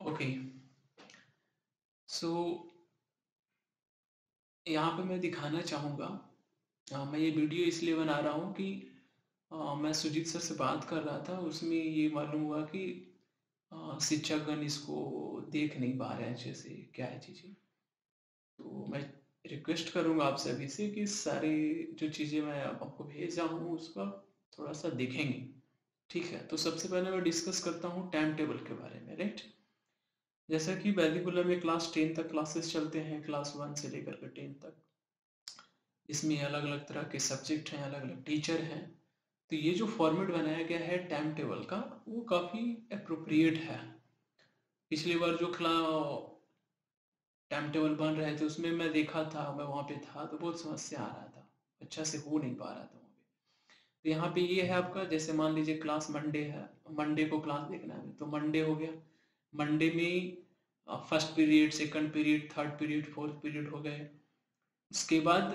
Okay. सो यहाँ पे मैं दिखाना चाहूँगा, मैं ये वीडियो इसलिए बना रहा हूँ कि मैं सुजीत सर से बात कर रहा था, उसमें ये मालूम हुआ कि शिक्षकगण इसको देख नहीं पा रहे हैं अच्छे से, क्या है चीज़ें। तो मैं रिक्वेस्ट करूँगा आप सभी से कि सारी जो चीज़ें मैं आपको भेजा हूँ उसका थोड़ा सा देखेंगे। ठीक है, तो सबसे पहले मैं डिस्कस करता हूँ टाइम टेबल के बारे में, राइट। जैसा कि वैदिकुलर में क्लास 10 तक क्लासेस चलते हैं, क्लास 1 से लेकर के 10 तक। इसमें अलग अलग तरह के सब्जेक्ट हैं, अलग अलग टीचर हैं। तो ये जो फॉर्मेट बनाया गया है टाइम टेबल का, वो काफ़ी अप्रोप्रिएट है। पिछली बार जो टाइम टेबल बन रहे थे उसमें मैं देखा था, मैं वहाँ पे था तो बहुत समस्या आ रहा था, अच्छा से हो नहीं पा रहा था वहाँ पे। तो यहाँ पे ये है आपका, जैसे मान लीजिए क्लास मंडे है, मंडे को क्लास देखना है तो मंडे हो गया। मंडे में first period, second period, third period, fourth period हो गए। उसके बाद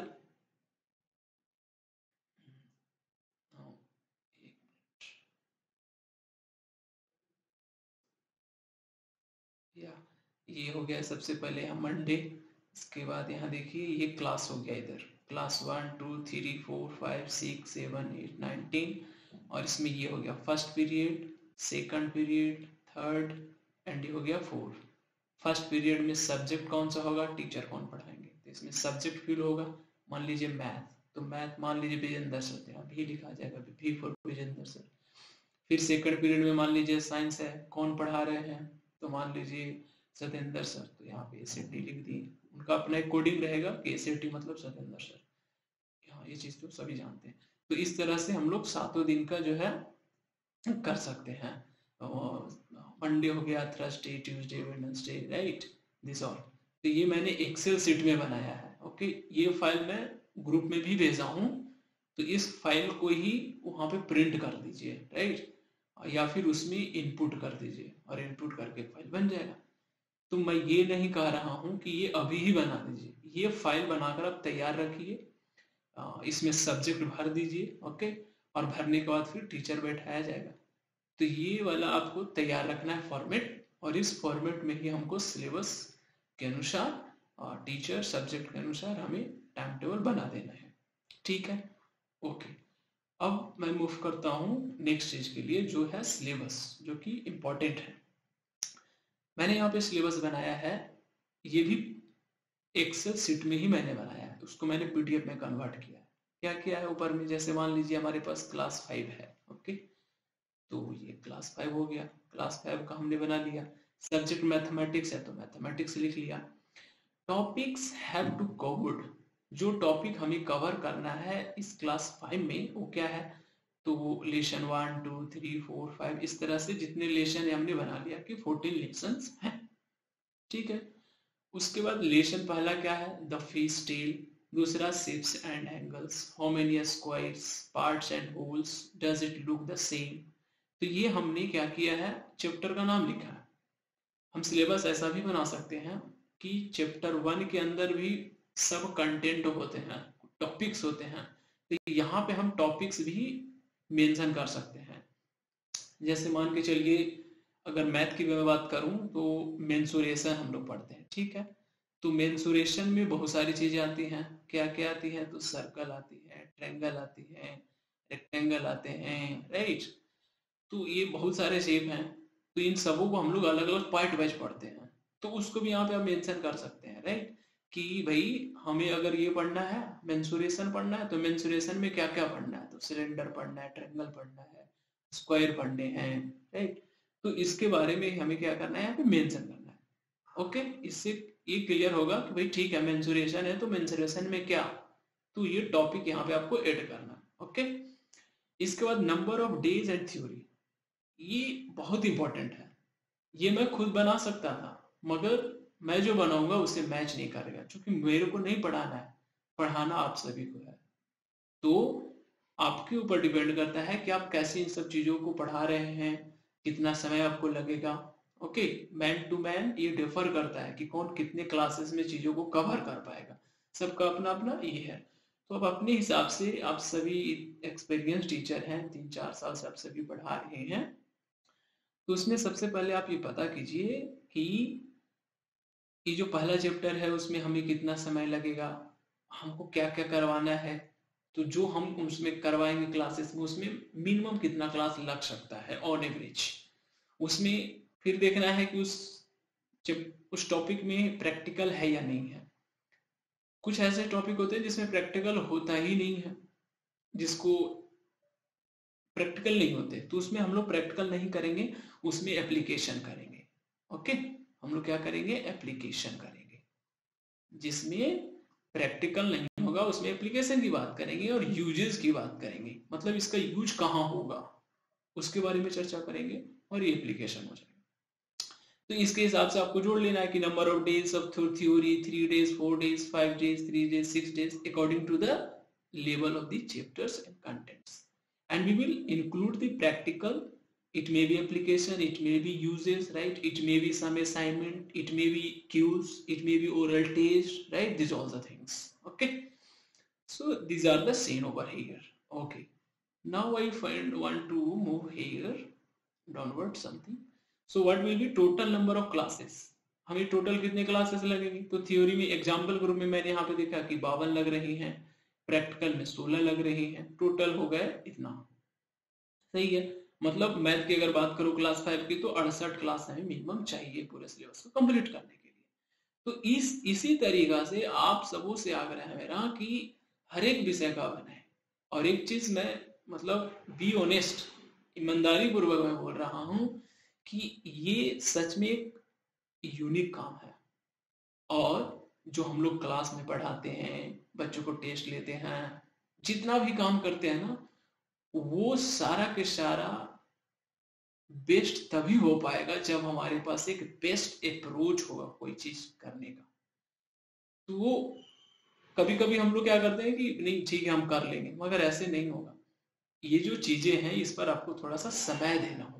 हाँ, एक मिनट, या ये हो गया सबसे पहले हम मंडे। इसके बाद यहाँ देखिए ये क्लास हो गया, इधर क्लास 1 2 3 4 5 6 7 8 9 10। और इसमें ये हो गया first period, second period, third, and ये हो गया फोर्थ। फर्स्ट पीरियड में सब्जेक्ट कौन सा होगा, टीचर कौन पढ़ाएंगे, तो इसमें सब्जेक्ट फील होगा। मान लीजिए मैथ, तो मैथ मान लीजिए विजेंद्र सर थे, भी लिखा जाएगा भी फॉर विजेंद्र सर। फिर सेकंड पीरियड में मान लीजिए साइंस है, कौन पढ़ा रहे हैं, तो मान लीजिए सत्येंद्र सर, तो यहाँ पे एस लिख दिए। उनका अपना एक कोडिंग रहेगा कि एस मतलब सत्येंद्र सर। हाँ, ये चीज़ तो सभी जानते हैं। तो इस तरह से हम लोग सातों दिन का जो है कर सकते हैं। मंडे हो गया, Thursday, Tuesday, Wednesday, right, this all. तो ये मैंने एक्सेल सीट में बनाया है, ओके। ये फाइल मैं ग्रुप में भी भेजा हूँ, तो इस फाइल को ही वहाँ पे प्रिंट कर दीजिए, राइट, या फिर उसमें इनपुट कर दीजिए और इनपुट करके फाइल बन जाएगा। तो मैं ये नहीं कह रहा हूँ कि ये अभी ही बना दीजिए, ये फाइल बनाकर आप तैयार रखिए, इसमें सब्जेक्ट भर दीजिए, ओके। और भरने के बाद फिर टीचर बैठाया जाएगा। तो ये वाला आपको तैयार रखना है फॉर्मेट, और इस फॉर्मेट में ही हमको सिलेबस के अनुसार और टीचर सब्जेक्ट के अनुसार हमें टाइम टेबल बना देना है, ठीक है, ओके। अब मैं मूव करता हूँ नेक्स्ट चीज के लिए, जो है सिलेबस, जो कि इम्पोर्टेंट है। मैंने यहाँ पे सिलेबस बनाया है, ये भी एक्सेल सीट में ही मैंने बनाया है, उसको मैंने पीडीएफ में कन्वर्ट किया है। क्या किया है ऊपर में, जैसे मान लीजिए हमारे पास क्लास 5 है, ओके। तो ये क्लास 5 हो गया, क्लास 5 का हमने बना लिया। सब्जेक्ट मैथमेटिक्स है तो मैथमेटिक्स लिख लिया। टॉपिक्स हैव टू कवर्ड, जो टॉपिक हमें कवर करना है इस क्लास 5 में वो क्या है, तो लेसन 1 2 3 4 5, इस तरह से जितने लेसन है हमने बना लिया कि 14 लेसन हैं, ठीक है। उसके बाद लेसन पहला क्या है, द फिश टेल। दूसरा shapes and angles, how many squares, parts and holes, does it look the same. तो ये हमने क्या किया है, चैप्टर का नाम लिखा है। हम सिलेबस ऐसा भी बना सकते हैं कि चैप्टर 1 के अंदर भी सब कंटेंट होते हैं, टॉपिक्स होते हैं, तो यहाँ पे हम टॉपिक्स भी मेंशन कर सकते हैं। जैसे मान के चलिए, अगर मैथ की मैं बात करूं तो मेंसुरेशन हम लोग पढ़ते हैं, ठीक है। तो मेंसुरेशन में बहुत सारी चीजें आती हैं, क्या क्या आती है, तो सर्कल आती है, ट्रायंगल आती है, रेक्टेंगल आते हैं, राइट। तो ये बहुत सारे शेप हैं, तो इन सबों को हम लोग अलग अलग पार्ट वाइज पढ़ते हैं। तो उसको भी यहाँ पे आप मेंशन कर सकते हैं, राइट, कि भाई हमें अगर ये पढ़ना है, मेंसुरेशन पढ़ना है, तो मेंसुरेशन में क्या क्या पढ़ना है, तो सिलेंडर पढ़ना है, ट्रायंगल पढ़ना है, स्क्वायर पढ़ने हैं, राइट। तो इसके बारे में हमें क्या करना है, यहाँ पे मेंशन करना है, ओके। इससे ये क्लियर होगा कि भाई ठीक है, मेंसुरेशन है तो मेंसुरेशन में क्या, तो ये टॉपिक यहाँ पे आपको ऐड करना है, ओके। इसके बाद number of days and theory, ये बहुत इंपॉर्टेंट है। ये मैं खुद बना सकता था, मगर मैं जो बनाऊंगा उससे मैच नहीं करेगा, क्योंकि मेरे को नहीं पढ़ाना है, पढ़ाना आप सभी को है। तो आपके ऊपर डिपेंड करता है कि आप कैसे इन सब चीजों को पढ़ा रहे हैं, कितना समय आपको लगेगा, ओके। मैन टू मैन ये डिफर करता है कि कौन कितने क्लासेस में चीजों को कवर कर पाएगा, सबका अपना अपना ये है। तो अब अपने हिसाब से, आप सभी एक्सपीरियंस टीचर हैं, 3 4 साल से आप सभी पढ़ा रहे हैं, तो उसमें सबसे पहले आप ये पता कीजिए कि ये जो पहला चैप्टर है उसमें हमें कितना समय लगेगा, हमको क्या क्या करवाना है। तो जो हम उसमें करवाएंगे क्लासेस में, उसमें मिनिमम कितना क्लास लग सकता है ऑन एवरेज। उसमें फिर देखना है कि उस टॉपिक में प्रैक्टिकल है या नहीं है। कुछ ऐसे टॉपिक होते हैं जिसमें प्रैक्टिकल होता ही नहीं है, जिसको प्रैक्टिकल नहीं होते, तो उसमें हम लोग प्रैक्टिकल नहीं करेंगे, उसमें एप्लीकेशन करेंगे। ओके, हम लोग क्या करेंगे, एप्लीकेशन करेंगे। जिसमें प्रैक्टिकल नहीं होगा उसमें एप्लीकेशन की बात करेंगे और यूजेस की बात करेंगे, मतलब इसका यूज कहाँ होगा उसके बारे में चर्चा करेंगे और ये एप्लीकेशन हो जाएगा। तो इसके हिसाब से आपको जोड़ लेना है कि number of days of theory 3 days 4 days 5 days 3 days 6 days according to the level of the chapters and contents, and we will include the practical. It may be application, it may be uses, right? It may be some assignment, it may be quiz, it may be oral test, right? These all the things. Okay, so these are the same over here. Okay, now I want to move here downward something. So what will be total number of classes? हमें total कितने classes लगेंगी? तो theory में example group में मैंने यहाँ पे देखा कि 52 लग रही हैं, प्रैक्टिकल में 16 लग रही हैं, टोटल हो गए इतना। सही है, मतलब मैथ की अगर बात करूं क्लास 5 की तो 68 क्लास हमें मिनिमम चाहिए पूरे सिलेबस को कंप्लीट करने के लिए। तो इसी तरीका से आप सबों से आग्रह है मेरा कि हर एक विषय का बनाए। और एक चीज मैं मतलब बी ऑनेस्ट, ईमानदारी पूर्वक मैं बोल रहा हूं कि ये सच में एक यूनिक काम है। और जो हम लोग क्लास में पढ़ाते हैं, बच्चों को टेस्ट लेते हैं, जितना भी काम करते हैं ना, वो सारा के सारा बेस्ट तभी हो पाएगा जब हमारे पास एक बेस्ट अप्रोच होगा कोई चीज करने का। तो वो कभी कभी हम लोग क्या करते हैं कि नहीं ठीक है हम कर लेंगे, मगर ऐसे नहीं होगा। ये जो चीजें हैं इस पर आपको थोड़ा सा समय देना होगा।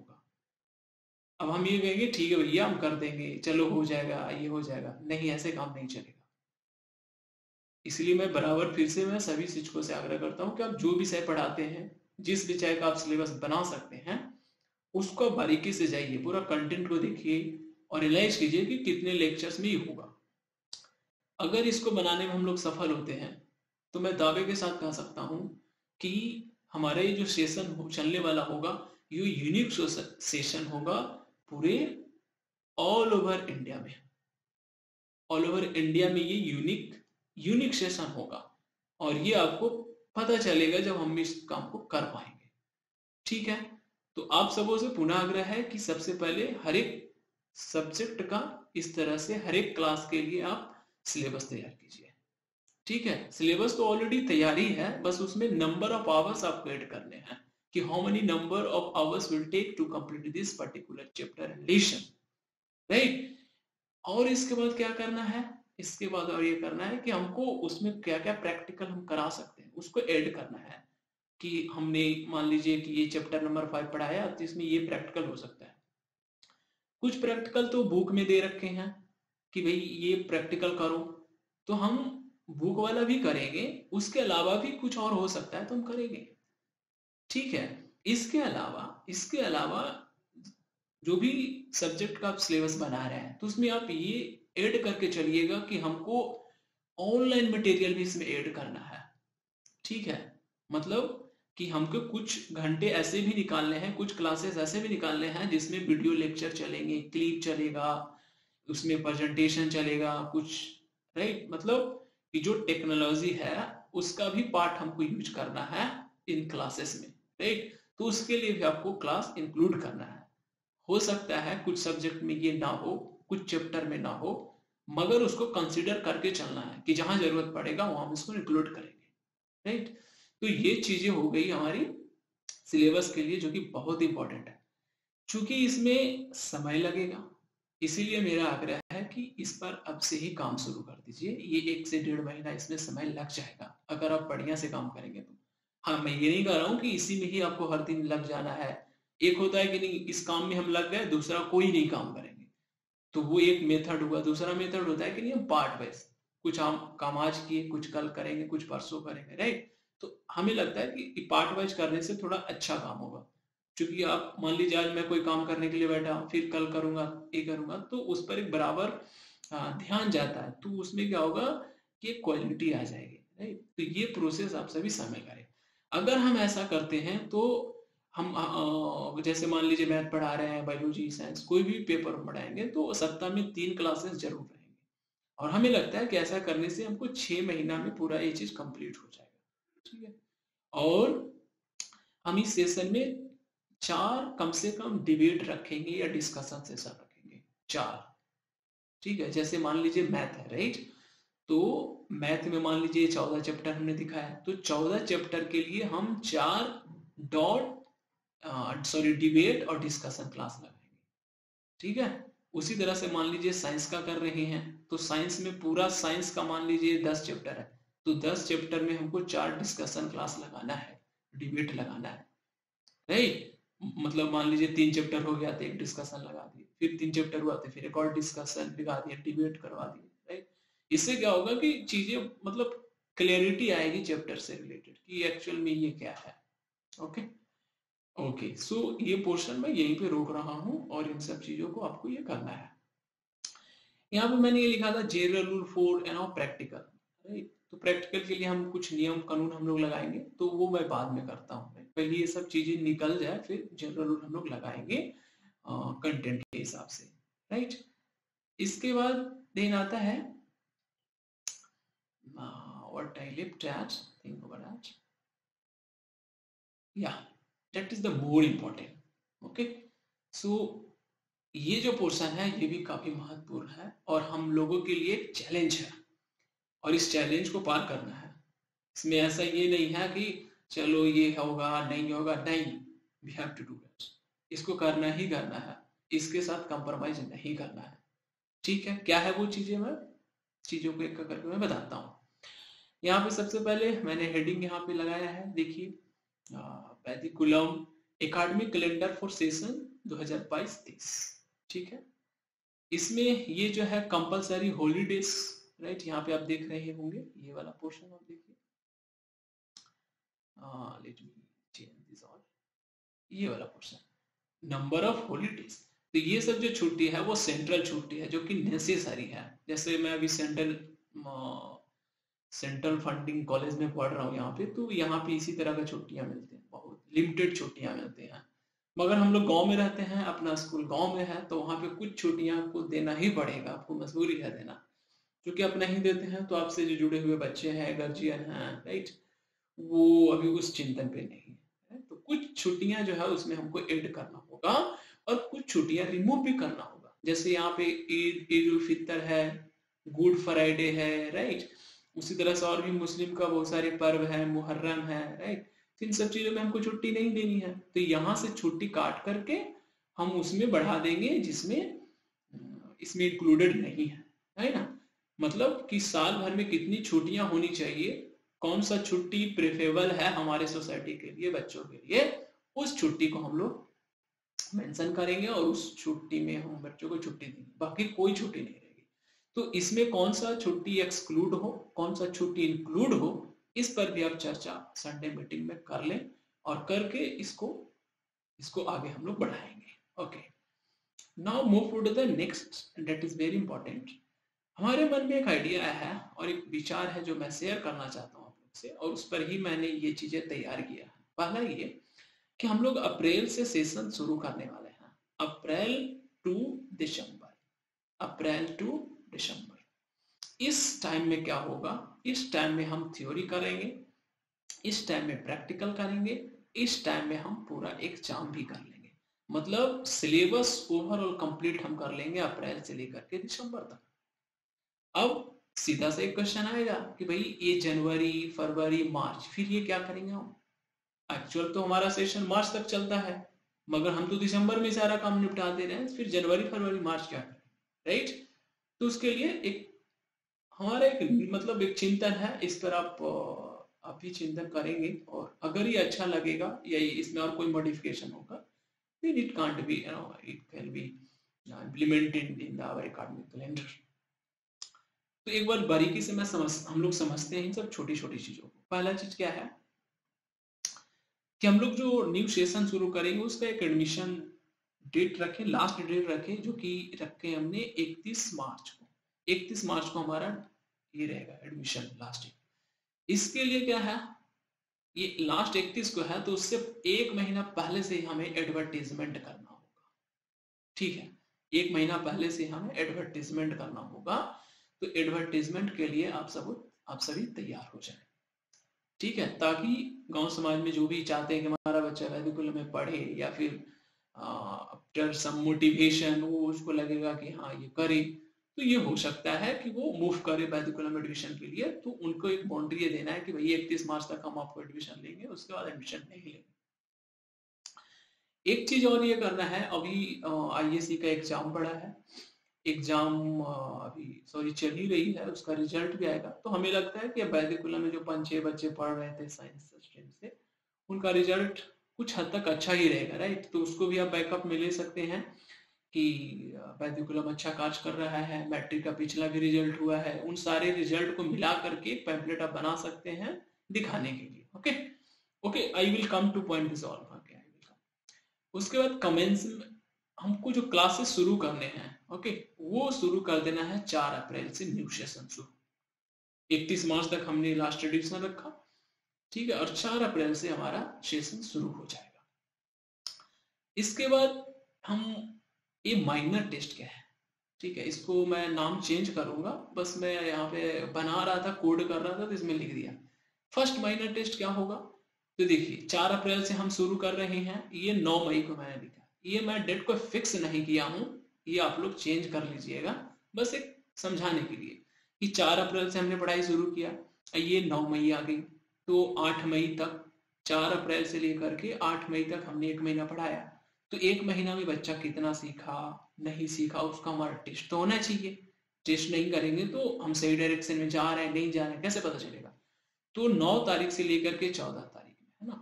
अब हम ये कहेंगे ठीक है भैया हम कर देंगे, चलो हो जाएगा, ये हो जाएगा, नहीं, ऐसे काम नहीं चलेगा। इसलिए मैं बराबर फिर से मैं सभी शिक्षकों से आग्रह करता हूँ कि आप जो विषय पढ़ाते हैं, जिस विषय का आप सिलेबस बना सकते हैं, उसको बारीकी से जाइए, पूरा कंटेंट को देखिए और एनालाइज कीजिए कि कितने लेक्चर्स में ये होगा। अगर इसको बनाने में हम लोग सफल होते हैं तो मैं दावे के साथ कह सकता हूं कि हमारा ये जो सेशन चलने वाला होगा ये यूनिक सेशन होगा पूरे ऑल ओवर इंडिया में। ऑल ओवर इंडिया में ये यूनिक सेशन होगा और ये आपको पता चलेगा जब हम इस काम को कर पाएंगे। ठीक है, तो आप सबों से पुनः आग्रह है कि सबसे पहले हर एक सब्जेक्ट का इस तरह से हर एक क्लास के लिए आप सिलेबस तैयार कीजिए। ठीक है, सिलेबस तो ऑलरेडी तैयार ही है, बस उसमें नंबर ऑफ आवर्स आपको ऐड करने हैं कि how many number of hours will take to complete this particular chapter and lesson, right. और इसके बाद क्या करना है, इसके बाद और ये करना है कि हमको उसमें क्या क्या प्रैक्टिकल हम करा सकते हैं उसको ऐड करना है। कि हमने मान लीजिए कि ये चैप्टर नंबर 5 पढ़ाया तो इसमें ये प्रैक्टिकल हो सकता है। कुछ प्रैक्टिकल तो बुक में दे रखे हैं कि भाई ये प्रैक्टिकल करो, तो हम बुक वाला भी करेंगे, उसके अलावा भी कुछ और हो सकता है तो हम करेंगे। ठीक है, इसके अलावा जो भी सब्जेक्ट का आप सिलेबस बना रहे हैं तो उसमें आप ये ऐड करके चलिएगा कि हमको ऑनलाइन मटेरियल भी इसमें ऐड करना है। ठीक है, मतलब कि हमको कुछ घंटे ऐसे भी निकालने हैं, कुछ क्लासेस ऐसे भी निकालने हैं जिसमें वीडियो लेक्चर चलेंगे, क्लिप चलेगा, उसमें प्रेजेंटेशन चलेगा कुछ, राइट। मतलब कि जो टेक्नोलॉजी है उसका भी पार्ट हमको यूज करना है इन क्लासेस में, राइट। तो उसके लिए भी आपको क्लास इंक्लूड करना है। हो सकता है कुछ सब्जेक्ट में ये ना हो, कुछ चैप्टर में ना हो, मगर उसको कंसिडर करके चलना है कि जहां जरूरत पड़ेगा वहां हम इसको इंक्लूड करेंगे, राइट। तो ये चीजें हो गई हमारी सिलेबस के लिए जो कि बहुत इंपॉर्टेंट है। चूंकि इसमें समय लगेगा इसीलिए मेरा आग्रह है कि इस पर अब से ही काम शुरू कर दीजिए। ये 1 से 1.5 महीना इसमें समय लग जाएगा अगर आप बढ़िया से काम करेंगे तो। हाँ, मैं ये नहीं कह रहा हूँ कि इसी में ही आपको हर दिन लग जाना है। एक होता है कि नहीं इस काम में हम लग गए, दूसरा कोई नहीं काम करेंगे, तो वो एक मेथड हुआ। दूसरा मेथड होता है कि नहीं हम पार्ट वाइज कुछ काम आज किए, कुछ कल करेंगे, कुछ परसों करेंगे, राइट। तो हमें लगता है कि पार्ट वाइज करने से थोड़ा अच्छा काम होगा। क्योंकि आप मान लीजिए आज मैं कोई काम करने के लिए बैठा, फिर कल करूंगा, ये करूंगा, तो उस पर एक बराबर ध्यान जाता है, तो उसमें क्या होगा कि क्वालिटी आ जाएगी, राइट। तो ये प्रोसेस आप सभी शामिल करें। अगर हम ऐसा करते हैं तो हम जैसे मान लीजिए मैथ पढ़ा रहे हैं, बायोलॉजी, साइंस, कोई भी पेपर पढ़ाएंगे तो सप्ताह में 3 क्लासेस जरूर रहेंगे, और हमें लगता है कि ऐसा करने से हमको 6 महीना में पूरा ये चीज कंप्लीट हो जाएगा, ठीक है। और हम इस सेशन में 4 कम से कम डिबेट रखेंगे या डिस्कशन सेशन रखेंगे, 4, ठीक है। जैसे मान लीजिए मैथ है, राइट, तो मैथ में मान लीजिए 14 चैप्टर हमने दिखाया है, तो 14 चैप्टर के लिए हम 4 डिबेट और डिस्कशन क्लास लगाएंगे, ठीक है। उसी तरह से मान लीजिए साइंस का कर रहे हैं, तो साइंस में पूरा साइंस का मान लीजिए 10 चैप्टर है, तो 10 चैप्टर में हमको 4 डिस्कशन क्लास लगाना है, डिबेट लगाना है, राइट। मतलब मान लीजिए 3 चैप्टर हो गया तो एक डिस्कशन लगा दिए, फिर 3 चैप्टर हुआ तो फिर एक और डिस्कशन लगा दिया, डिबेट करवा दिए, राइट। इससे क्या होगा कि चीजें मतलब क्लैरिटी आएगी चैप्टर से रिलेटेड कि एक्चुअल में ये क्या है। ओके, ओके, सो ये पोर्शन मैं यहीं पे रोक रहा हूँ और इन सब चीजों को आपको ये करना है। यहाँ पे मैंने ये लिखा था general rule for an practical, right. तो प्रैक्टिकल के लिए हम कुछ नियम कानून हम लोग लगाएंगे, तो वो मैं बाद में करता हूँ, पहले ये सब चीजें निकल जाए फिर जनरल रूल हम लोग लगाएंगे कंटेंट के हिसाब से, राइट। इसके बाद देन आता है what I left at, think about that, yeah, that is the more important, okay, so ये जो पोर्शन है ये भी काफी महत्वपूर्ण है और हम लोगों के लिए एक चैलेंज है, और इस चैलेंज को पार करना है। इसमें ऐसा ये नहीं है कि चलो ये होगा नहीं होगा, नहीं, we have to do it, इसको करना ही करना है, इसके साथ कंप्रोमाइज नहीं करना है, ठीक है। क्या है वो चीजें, मैं चीजों को एक करके मैं बताता हूँ। यहाँ पे सबसे पहले मैंने हेडिंग यहाँ पे लगाया है, देखिए, पैथिकुलम एकेडमिक कैलेंडर फॉर सेशन 2022-23, ठीक है। इसमें ये जो है कंपलसरी हॉलीडेज, राइट, यहाँ पे आप देख रहे होंगे ये वाला पोर्शन, आप देखिए, let me change this all, ये वाला पोर्शन, नंबर ऑफ हॉलीडेज। तो ये सब जो छुट्टी है वो सेंट्रल छुट्टी है जो कि नेसेसरी है। जैसे मैं अभी सेंट्रल फंडिंग कॉलेज में पढ़ रहा हूँ यहाँ पे, तो यहाँ पे इसी तरह का छुट्टियां मिलती हैं, बहुत लिमिटेड छुट्टियां मिलती हैं। मगर हम लोग गांव में रहते हैं, अपना स्कूल गांव में है, तो वहाँ पे कुछ छुट्टियां आपको देना ही पड़ेगा, आपको मजबूरी है देना, क्योंकि आप नहीं देते हैं तो आपसे जो जुड़े हुए बच्चे हैं, गार्जियन हैं, राइट, वो अभी उस चिंतन पे नहीं है, तो कुछ छुट्टियां जो है उसमें हमको ऐड करना होगा और कुछ छुट्टियां रिमूव भी करना होगा। जैसे यहाँ पे ईद उल फितर है, गुड फ्राइडे है, राइट। उसी तरह से और भी मुस्लिम का बहुत सारे पर्व है, मुहर्रम है, राइट। इन सब चीजों में हमको छुट्टी नहीं देनी है, तो यहाँ से छुट्टी काट करके हम उसमें बढ़ा देंगे जिसमें इसमें इंक्लूडेड नहीं है ना। मतलब कि साल भर में कितनी छुट्टियां होनी चाहिए, कौन सा छुट्टी प्रेफरेबल है हमारे सोसाइटी के लिए, बच्चों के लिए, उस छुट्टी को हम लोग मेंशन करेंगे और उस छुट्टी में हम बच्चों को छुट्टी देंगे, बाकी कोई छुट्टी नहीं रहेगी। तो इसमें कौन सा छुट्टी एक्सक्लूड हो, कौन सा छुट्टी इंक्लूड हो, इस पर भी आप चर्चा संडे मीटिंग में कर लें, और करके इसको इसको आगे हम लोग बढ़ाएंगे। Okay, now move to the next, that is very important. हमारे मन में एक आइडिया है और एक विचार है जो मैं शेयर करना चाहता हूँ आप लोग से, और उस पर ही मैंने ये चीजें तैयार किया है। पहला ये कि हम लोग अप्रैल से सेशन शुरू करने वाले हैं, अप्रैल टू दिसंबर, अप्रैल टू दिसंबर। इस टाइम में क्या होगा, इस टाइम में हम थ्योरी करेंगे, इस टाइम में प्रैक्टिकल करेंगे, इस टाइम में हम पूरा एग्जाम भी कर लेंगे। मतलब सिलेबस ओवरऑल कंप्लीट हम कर लेंगे अप्रैल से लेकर के दिसंबर तक। अब सीधा से एक क्वेश्चन आएगा कि भाई ये जनवरी, फरवरी, मार्च, फिर ये क्या करेंगे हम। एक्चुअल तो हमारा सेशन मार्च तक चलता है, मगर हम तो दिसंबर में सारा काम निपटा दे रहे हैं, फिर जनवरी, फरवरी, मार्च क्या करें, राइट। तो उसके लिए एक हमारा एक मतलब एक चिंतन है, इस पर आप भी चिंतन करेंगे, और अगर ये अच्छा लगेगा या इसमें और कोई मॉडिफिकेशन होगा, then it can't be, it can be implemented in our academic calendar। तो एक बार बारीकी से हम लोग समझते हैं इन सब छोटी छोटी चीजों को। पहला चीज क्या है कि हम लोग जो न्यू सेशन शुरू करेंगे उसका एक एडमिशन डेट रखें, लास्ट डेट रखें, जो कि रखे हमने 31 मार्च को। 31 मार्च को हमारा ये रहेगा एडमिशन लास्ट डेट। इसके लिए क्या है, ये लास्ट 31 को है तो उससे एक महीना पहले से हमें एडवर्टीजमेंट करना होगा। ठीक है, एक महीना पहले से हमें एडवर्टीजमेंट करना होगा। तो एडवर्टीजमेंट के लिए आप सभी तैयार हो जाएं। ठीक है, ताकि गांव समाज में जो भी चाहते हैं कि हमारा बच्चा वैदिकुल में पढ़े या फिर आफ्टर सम मोटिवेशन वो उसको लगेगा कि हाँ ये करे, तो ये हो सकता है कि वो मूव करे वैदिकुलम एडमिशन के लिए। तो उनको एक बाउंड्री देना है कि भाई 31 मार्च तक हम आपको एडमिशन लेंगे, उसके बाद एडमिशन नहीं लेंगे। एक चीज और ये करना है, अभी आईएससी का एग्जाम पड़ा है, एग्जाम अभी सॉरी चल ही रही है, उसका रिजल्ट भी आएगा। तो हमें लगता है कि वैदिकुलम में जो 5-6 बच्चे पढ़ रहे थे साइंस स्ट्रीम से, उनका रिजल्ट कुछ हद तक अच्छा ही रहेगा, राइट। तो उसको भी आप बैकअप में ले सकते हैं कि वैदिकुलम अच्छा कार्य कर रहा है, मैट्रिक का पिछला भी रिजल्ट हुआ है, उन सारे रिजल्ट को मिला करके एक पैम्पलेट आप बना सकते हैं दिखाने के लिए। Okay okay, I will come two point this all. उसके बाद कमेंस हमको जो क्लासेस शुरू करने हैं, ओके, वो शुरू कर देना है 4 अप्रैल से न्यू सेशन शुरू। 31 मार्च तक हमने लास्ट एडिशन रखा, ठीक है, और 4 अप्रैल से हमारा सेशन शुरू हो जाएगा। इसके बाद हम ये माइनर टेस्ट क्या है, ठीक है, इसको मैं नाम चेंज करूंगा, बस मैं यहाँ पे बना रहा था, कोड कर रहा था, तो इसमें लिख दिया। फर्स्ट माइनर टेस्ट क्या होगा, तो देखिए 4 अप्रैल से हम शुरू कर रहे हैं, ये 9 मई को मैंने लिखा, ये मैं डेट को फिक्स नहीं किया हूं, ये आप लोग चेंज कर लीजिएगा, बस एक समझाने के लिए कि 4 अप्रैल से हमने पढ़ाई शुरू किया, ये 9 मई आ गई, तो 8 मई तक, 4 अप्रैल से लेकर के 8 मई तक हमने एक महीना पढ़ाया। तो एक महीना में बच्चा कितना सीखा नहीं सीखा उसका हमारा टेस्ट तो होना चाहिए। टेस्ट नहीं करेंगे तो हम सही डायरेक्शन में जा रहे हैं नहीं जा रहे हैं कैसे पता चलेगा। तो 9 तारीख से लेकर के 14 तारीख में, है ना,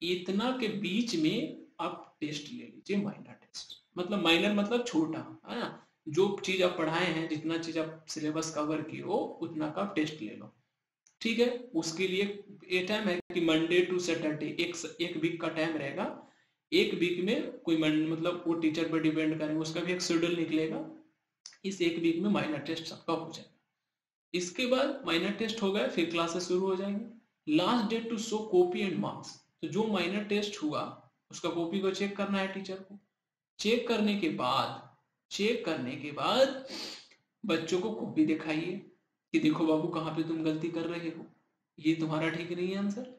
इतना के बीच में आप टेस्ट ले लीजिए, माइनर टेस्ट। मतलब माइनर मतलब छोटा, है ना, जो चीज आप पढ़ाए हैं, जितना चीज आप सिलेबस कवर किए हो उतना का टेस्ट ले लो। ठीक है, उसके लिए ये टाइम है कि मंडे टू सैटरडे एक वीक का टाइम रहेगा। एक वीक में कोई मतलब वो टीचर पर डिपेंड करेंगे, उसका भी एक शेड्यूल निकलेगा, इस एक वीक में माइनर टेस्ट सबका हो जाएगा। इसके बाद माइनर टेस्ट हो गए, फिर क्लासेस शुरू हो जाएंगे। Last date to show copy and marks, तो जो माइनर टेस्ट हुआ उसका कॉपी को चेक करना है टीचर को। चेक करने के बाद बच्चों को कॉपी दिखाइए कि देखो बाबू कहाँ पे तुम गलती कर रहे हो, ये तुम्हारा ठीक नहीं है आंसर।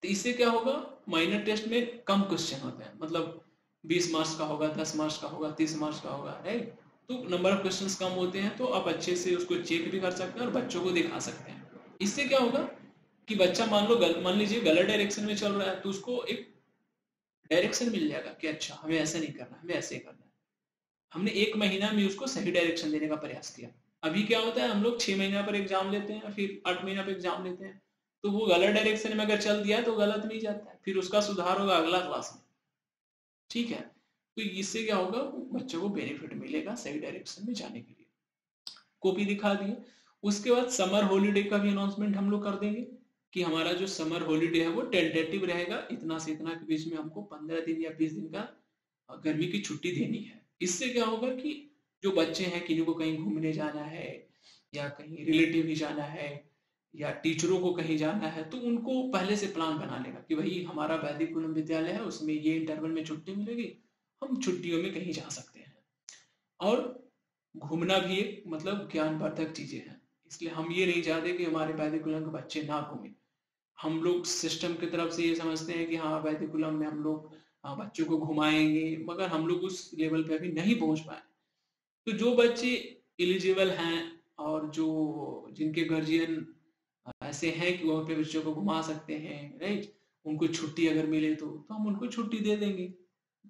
तो इससे क्या होगा, माइनर टेस्ट में कम क्वेश्चन होते हैं, मतलब 20 मार्क्स का होगा, 10 मार्क्स का होगा, 30 मार्क्स का होगा, राइट। तो नंबर ऑफ क्वेश्चंस कम होते हैं, तो आप अच्छे से उसको चेक भी कर सकते हैं और बच्चों को दिखा सकते हैं। इससे क्या होगा कि बच्चा मान लीजिए गलत डायरेक्शन में चल रहा है, तो उसको एक डायरेक्शन मिल जाएगा कि अच्छा हमें ऐसे नहीं करना, हमें ऐसे करना है। हमने एक महीना में उसको सही डायरेक्शन देने का प्रयास किया। अभी क्या होता है, हम लोग 6 महीना पर एग्जाम लेते हैं, फिर 8 महीना पर एग्जाम लेते हैं, तो वो गलत डायरेक्शन में अगर चल दिया तो गलत नहीं जाता है, फिर उसका सुधार होगा अगला क्लास में। ठीक है, तो इससे क्या होगा, बच्चों को बेनिफिट मिलेगा सही डायरेक्शन में जाने के लिए। कॉपी दिखा दिए। उसके बाद समर हॉलीडे का भी अनाउंसमेंट हम लोग कर देंगे कि हमारा जो समर हॉलीडे है वो टेंटेटिव रहेगा, इतना से इतना के बीच में हमको 15 दिन या 20 दिन का गर्मी की छुट्टी देनी है। इससे क्या होगा कि जो बच्चे हैं किन्हीं को कहीं घूमने जाना है या कहीं रिलेटिव ही जाना है या टीचरों को कहीं जाना है, तो उनको पहले से प्लान बना लेगा कि भाई हमारा वैदिकुलम विद्यालय है, उसमें ये इंटरवल में छुट्टी मिलेगी, हम छुट्टियों में कहीं जा सकते हैं। और घूमना भी एक मतलब ज्ञानवर्धक चीजें हैं, इसलिए हम ये नहीं चाहते कि हमारे वैदिकुलम के बच्चे ना घूमें। हम लोग सिस्टम की तरफ से ये समझते हैं कि हाँ वैदिकुलम में हम लोग बच्चों को घुमाएंगे, मगर हम लोग उस लेवल पे अभी नहीं पहुंच पाए। तो जो बच्चे एलिजिबल हैं और जो जिनके गार्जियन ऐसे हैं कि वो अपने बच्चों को घुमा सकते हैं, राइट, उनको छुट्टी अगर मिले तो हम उनको छुट्टी दे देंगे।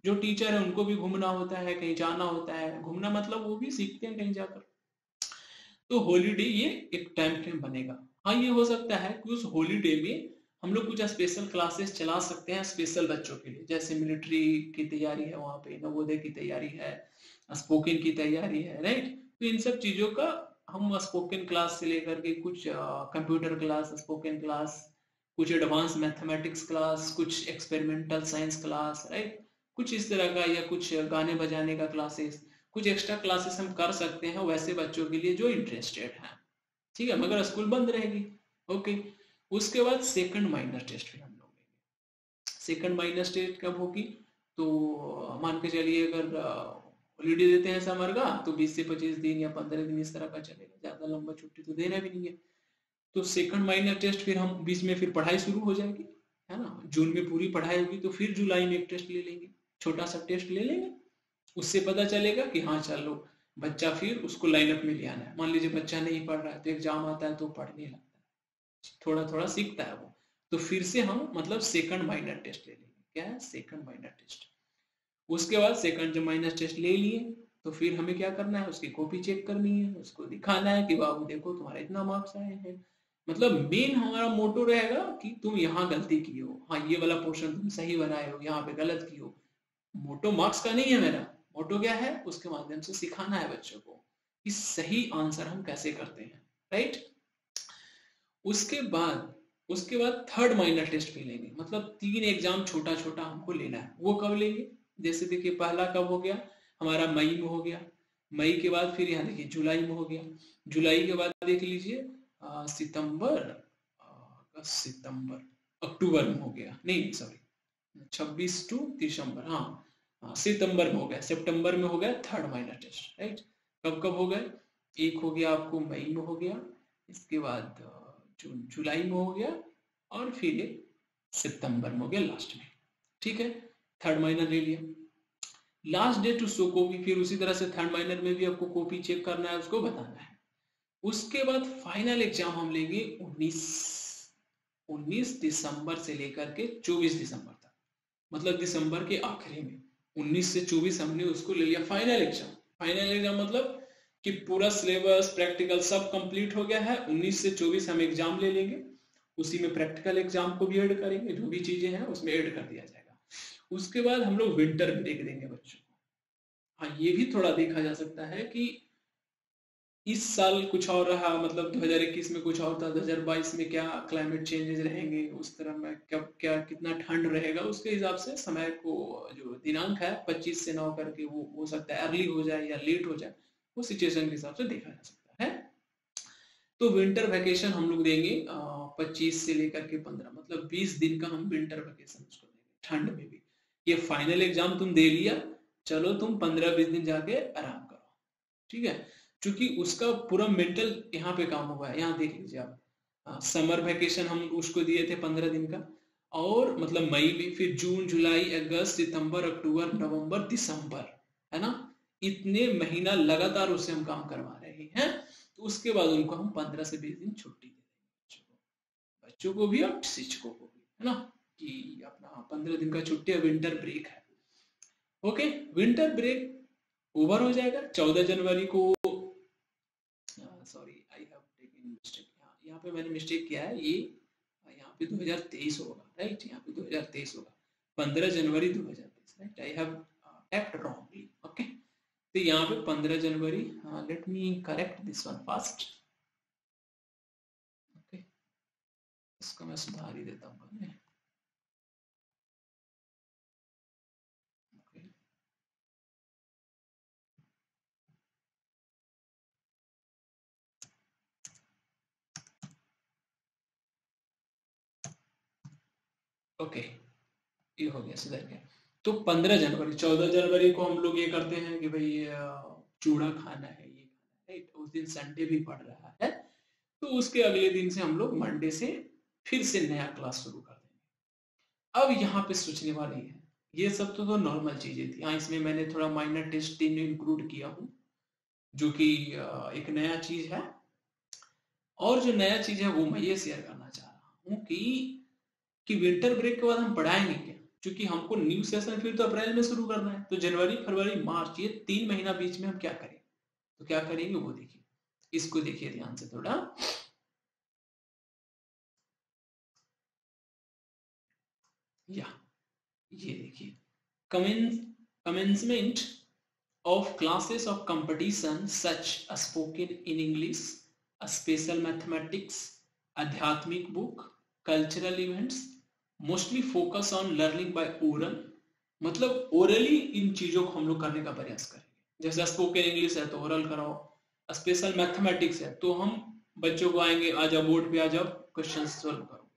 जो टीचर है उनको भी घूमना होता है, कहीं जाना होता है, घूमना मतलब वो भी सीखते हैं कहीं जाकर। तो हॉलीडे ये एक टाइम फ्रेम बनेगा। हाँ ये हो सकता है कि उस हॉलीडे में हम लोग कुछ स्पेशल क्लासेस चला सकते हैं स्पेशल बच्चों के लिए, जैसे मिलिट्री की तैयारी है, वहाँ पे नवोदय की तैयारी है, स्पोकन की तैयारी है, राइट। तो इन सब चीजों का हम स्पोकन क्लास से लेकर के कुछ कंप्यूटर क्लास, स्पोकन क्लास, कुछ एडवांस मैथमेटिक्स क्लास, कुछ एक्सपेरिमेंटल साइंस क्लास, राइट, कुछ इस तरह का, या कुछ गाने बजाने का क्लासेस, कुछ एक्स्ट्रा क्लासेस हम कर सकते हैं वैसे बच्चों के लिए जो इंटरेस्टेड हैं, ठीक है, मगर स्कूल बंद रहेगी। ओके, उसके बाद सेकंड माइनर टेस्ट भी हम लोग लेंगे। सेकंड माइनर टेस्ट कब होगी, तो मान के चलिए अगर हॉलीडे देते हैं समर का, तो 20 से 25 दिन या 15 दिन इस तरह का चलेगा, ज्यादा लंबा छुट्टी तो देना भी नहीं है। तो सेकंड माइनर टेस्ट फिर हम बीच में फिर पढ़ाई शुरू हो जाएगी, है ना, जून में पूरी पढ़ाई होगी, तो फिर जुलाई में एक टेस्ट ले लेंगे, छोटा सा टेस्ट ले लेंगे। उससे पता चलेगा कि हाँ चलो बच्चा, फिर उसको लाइनअप में ले आना है। मान लीजिए बच्चा नहीं पढ़ रहा है तो एग्जाम आता है तो पढ़ने लगता है, थोड़ा थोड़ा सीखता है वो, तो फिर से हम मतलब सेकंड माइनर टेस्ट ले लेंगे। क्या है, सेकंड माइनर टेस्ट। उसके बाद सेकंड जब माइनर टेस्ट ले लिए, तो फिर हमें क्या करना है, उसकी कॉपी चेक करनी है, उसको दिखाना है कि बाबू देखो तुम्हारे इतना मार्क्स आए हैं। मतलब मेन हमारा मोटो रहेगा कि तुम यहाँ गलती की हो, हाँ ये वाला पोर्शन तुम सही बनाए हो, यहाँ पे गलत की हो। मोटो मार्क्स का नहीं है मेरा, मोटो क्या है, उसके माध्यम से सिखाना है बच्चों को कि सही आंसर हम कैसे करते हैं, राइट। उसके बाद थर्ड माइनर टेस्ट भी लेंगे, मतलब 3 एग्जाम छोटा छोटा हमको लेना है। वो कब लेंगे, जैसे देखिए पहला कब हो गया हमारा, मई में हो गया। मई के बाद फिर यहाँ देखिए जुलाई में हो गया। जुलाई के बाद देख लीजिए सितंबर, अगस्त, सितंबर, अक्टूबर में हो गया, नहीं सॉरी 26 टू दिसंबर, हाँ सितंबर में हो गया। सितंबर में हो गया थर्ड माइनर टेस्ट, राइट। कब कब हो गए, एक हो गया आपको मई में हो गया, इसके बाद जुलाई में हो गया, और फिर एक सितंबर में हो गया लास्ट में, ठीक है। थर्ड माइनर ले लिया। Last day to show copy, फिर उसी तरह से थर्ड माइनर में भी आपको कॉपी चेक करना है, उसको बताना है। उसके बाद फाइनल एग्जाम हम लेंगे 19 दिसंबर से लेकर के 24 दिसंबर तक, मतलब दिसंबर के आखिरी में 19 से 24 हमने उसको ले लिया फाइनल एग्जाम। फाइनल एग्जाम मतलब कि पूरा सिलेबस प्रैक्टिकल सब कंप्लीट हो गया है, 19 से 24 हम एग्जाम ले लेंगे, उसी में प्रैक्टिकल एग्जाम को भी ऐड करेंगे, जो भी चीजें हैं उसमें ऐड कर दिया जाएगा। उसके बाद हम लोग विंटर ब्रेक देंगे बच्चों को। हाँ ये भी थोड़ा देखा जा सकता है कि इस साल कुछ और रहा, मतलब 2021 में कुछ और था, 2022 में क्या क्लाइमेट चेंजेस रहेंगे, उस तरह में कब क्या कितना ठंड रहेगा, उसके हिसाब से समय को जो दिनांक है 25 से 9 करके वो हो सकता है अर्ली हो जाए या लेट हो जाए, वो सिचुएशन के हिसाब से देखा जा सकता है। तो विंटर वैकेशन हम लोग देंगे 25 से लेकर के 15, मतलब 20 दिन का हम विंटर वैकेशन उसको देंगे, ठंड में भी। ये फाइनल एग्जाम तुम दे लिया, चलो तुम 15-20 दिन जाके आराम करो, ठीक है। क्योंकि उसका पूरा मेंटल यहाँ पे काम हुआ है। यहाँ देख लीजिए आप, समर वैकेशन हम उसको दिए थे 15 दिन का, और मतलब मई में, फिर जून जुलाई अगस्त सितंबर अक्टूबर नवंबर दिसंबर, है ना, इतने महीना लगातार उससे हम काम करवा रहे हैं। तो उसके बाद उनको हम 15 से 20 दिन छुट्टी दे देंगे, बच्चों को भी और शिक्षकों को भी, है ना, कि अपना 15 दिन का छुट्टी है, विंटर ब्रेक है। ओके, विंटर ब्रेक ओवर हो जाएगा 14 जनवरी को। Sorry I have taken mistake, यहाँ पे मैंने मिस्टेक किया है, ये यहाँ पे 2023 होगा, राइट, यहाँ पे 2023 होगा, 15 जनवरी 2023, right, I have typed wrongly, okay. तो यहाँ पे 15 जनवरी, let me correct this one first, okay, इसको मैं सुधार ही देता हूँ पहले, ओके। ओके, ये हो गया, सुधर गया। तो 15 जनवरी, 14 जनवरी को हम लोग ये करते हैं कि भाई चूड़ा खाना है, ये खाना है, उस दिन संडे भी पड़ रहा है, तो उसके अगले दिन से हम लोग मंडे से फिर से नया क्लास शुरू कर देंगे। अब यहाँ पे सोचने वाली है, ये सब तो नॉर्मल चीजें थी, हाँ इसमें मैंने थोड़ा माइनर टेस्ट इंक्लूड किया हूँ, जो कि एक नया चीज है। और जो नया चीज है वो मैं ये शेयर करना चाह रहा हूँ कि विंटर ब्रेक के बाद हम पढ़ाएंगे क्या, क्योंकि हमको न्यू सेशन फिर तो अप्रैल में शुरू करना है, तो जनवरी फरवरी मार्च ये 3 महीना बीच में हम क्या करें, तो क्या करेंगे वो देखिए, इसको देखिए ध्यान से थोड़ा, या ये देखिए, commencement of classes of competition such as spoken in English, a special mathematics, आध्यात्मिक book, cultural events, mostly focus on learning by oral, मतलब ओरली इन चीजों को हम लोग करने का प्रयास करेंगे। जैसे स्पोकन इंग्लिश है तो ओरल कराओ, स्पेशल मैथमेटिक्स है तो हम बच्चों को आएंगे, आ जाओ बोर्ड पे आ जाओ, क्वेश्चन सोल्व करो,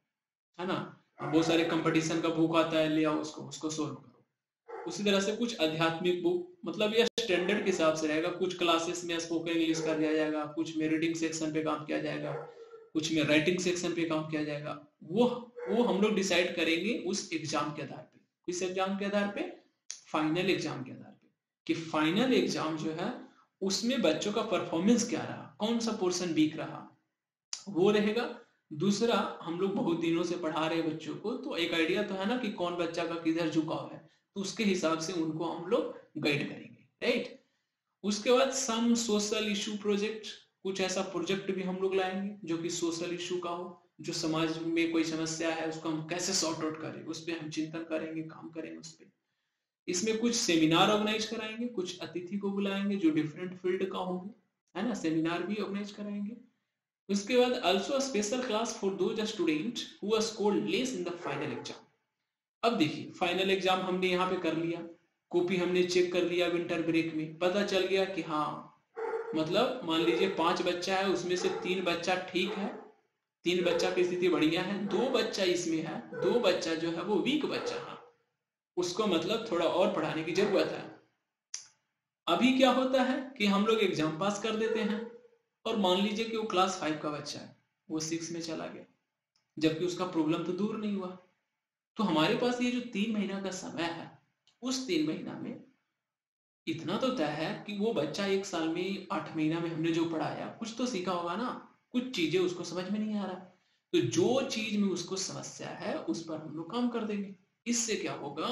है ना। बहुत सारे कंपटीशन का बुक आता है, ले आओ उसको सोल्व करो। उसी तरह से कुछ आध्यात्मिक बुक, मतलब ये स्टैंडर्ड के हिसाब से रहेगा। कुछ क्लासेस में स्पोकन इंग्लिश कर दिया जाएगा, कुछ में रीडिंग सेक्शन पे काम किया जाएगा, कुछ में राइटिंग सेक्शन पे काम किया जाएगा। वो हम लोग डिसाइड करेंगे उस एग्जाम के आधार पे। किस एग्जाम के आधार पे? फाइनल एग्जाम के आधार पे, कि फाइनल एग्जाम जो है उसमें बच्चों का परफॉर्मेंस क्या रहा, कौन सा पोर्शन वीक रहा, वो रहेगा। दूसरा, हम लोग बहुत दिनों से पढ़ा रहे हैं बच्चों को, तो एक आइडिया तो है ना कि कौन बच्चा का किधर झुकाव है, तो उसके हिसाब से उनको हम लोग गाइड करेंगे, राइट। उसके बाद सम सोशल इशू प्रोजेक्ट, कुछ ऐसा प्रोजेक्ट भी हम लोग लाएंगे जो कि सोशल इशू का हो, जो समाज में कोई समस्या है उसको हम कैसे सॉर्ट आउट करें, उस पर हम चिंतन करेंगे, काम करेंगे उस पर। इसमें कुछ सेमिनार ऑर्गेनाइज कराएंगे, कुछ अतिथि को बुलाएंगे जो डिफरेंट फील्ड का होंगे, है ना, सेमिनार भी ऑर्गेनाइज कराएंगे। उसके बाद also special class for those student who are scored less in the final exam. अब देखिए, फाइनल एग्जाम हमने यहाँ पे कर लिया, कॉपी हमने चेक कर लिया, विंटर ब्रेक में पता चल गया कि हाँ, मतलब मान लीजिए 5 बच्चा है, उसमें से 3 बच्चा ठीक है, 3 बच्चा की स्थिति बढ़िया है, 2 बच्चा इसमें है, 2 बच्चा जो है वो वीक बच्चा है, उसको मतलब थोड़ा और पढ़ाने की जरूरत है। अभी क्या होता है कि हम लोग एग्जाम पास कर देते हैं, और मान लीजिए कि वो क्लास 5 का बच्चा है, वो 6 में चला गया, जबकि उसका प्रॉब्लम तो दूर नहीं हुआ। तो हमारे पास ये जो 3 महीना का समय है, उस 3 महीना में इतना तो तय है कि वो बच्चा 1 साल में 8 महीना में हमने जो पढ़ाया कुछ तो सीखा होगा ना, कुछ चीजें उसको समझ में नहीं आ रहा, तो जो चीज में उसको समस्या है उस पर हम लोग काम कर देंगे। इससे क्या होगा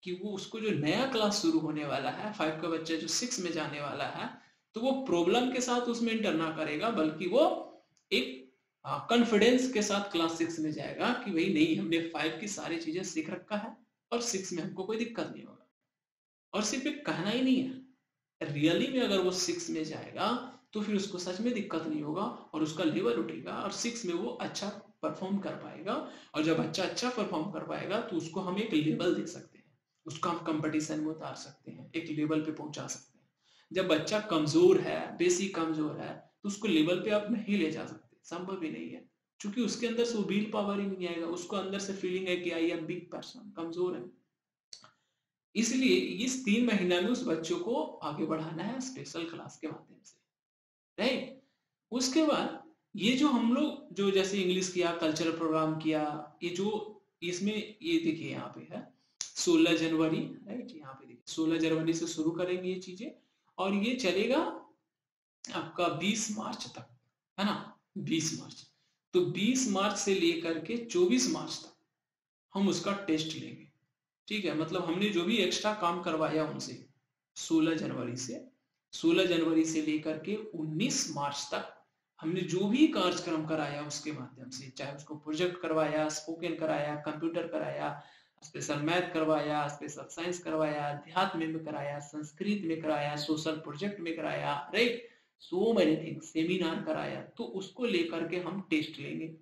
कि वो उसको जो नया क्लास शुरू होने वाला है, 5 का बच्चा जो 6 में जाने वाला है, तो वो प्रॉब्लम के साथ उसमें इंटर ना करेगा, बल्कि वो एक कॉन्फिडेंस के साथ क्लास 6 में जाएगा कि भाई नहीं, हमने 5 की सारी चीजें सीख रखा है और 6 में हमको कोई दिक्कत नहीं होगा। और सिर्फ एक कहना ही नहीं है, रियली में अगर वो 6 में जाएगा तो फिर उसको सच में दिक्कत नहीं होगा और उसका लेवल उठेगा और 6 में वो अच्छा परफॉर्म कर पाएगा। और जब बच्चा अच्छा परफॉर्म कर पाएगा तो उसको हम एक लेवल दे सकते हैं, उसको हम कंपटीशन में उतार सकते हैं, एक लेवल पे पहुंचा सकते हैं। जब बच्चा कमजोर है, बेसिक कमजोर है, तो उसको लेवल पे आप नहीं ले जा सकते, संभव ही नहीं है, क्योंकि उसके अंदर से वो विल पावर ही नहीं आएगा, उसको अंदर से फीलिंग है कि आई एम वीक पर्सन, कमजोर है। इसलिए इस 3 महीना में उस बच्चों को आगे बढ़ाना है स्पेशल क्लास के माध्यम से, राइट। उसके बाद ये जो हम लोग जो जैसे इंग्लिश किया, कल्चरल प्रोग्राम किया, ये जो इसमें ये देखिए यहाँ पे है 16 जनवरी, राइट, यहाँ पे देखिए 16 जनवरी से शुरू करेंगे ये चीजें, और ये चलेगा आपका 20 मार्च तक, है ना, 20 मार्च। तो 20 मार्च से लेकर के 24 मार्च तक हम उसका टेस्ट लेंगे, ठीक है। मतलब हमने जो भी एक्स्ट्रा काम करवाया उनसे 16 जनवरी से 16 जनवरी से लेकर के 19 मार्च तक हमने जो भी कार्यक्रम कराया उसके माध्यम से, चाहे उसको प्रोजेक्ट करवाया, स्पोकन कराया, कंप्यूटर कराया, स्पेशल मैथ करवाया, स्पेशल साइंस करवाया, अध्यात्म में कराया, संस्कृत में कराया, सोशल प्रोजेक्ट में कराया, right, so many things, seminar कराया, तो उसको लेकर के हम टेस्ट लेंगे,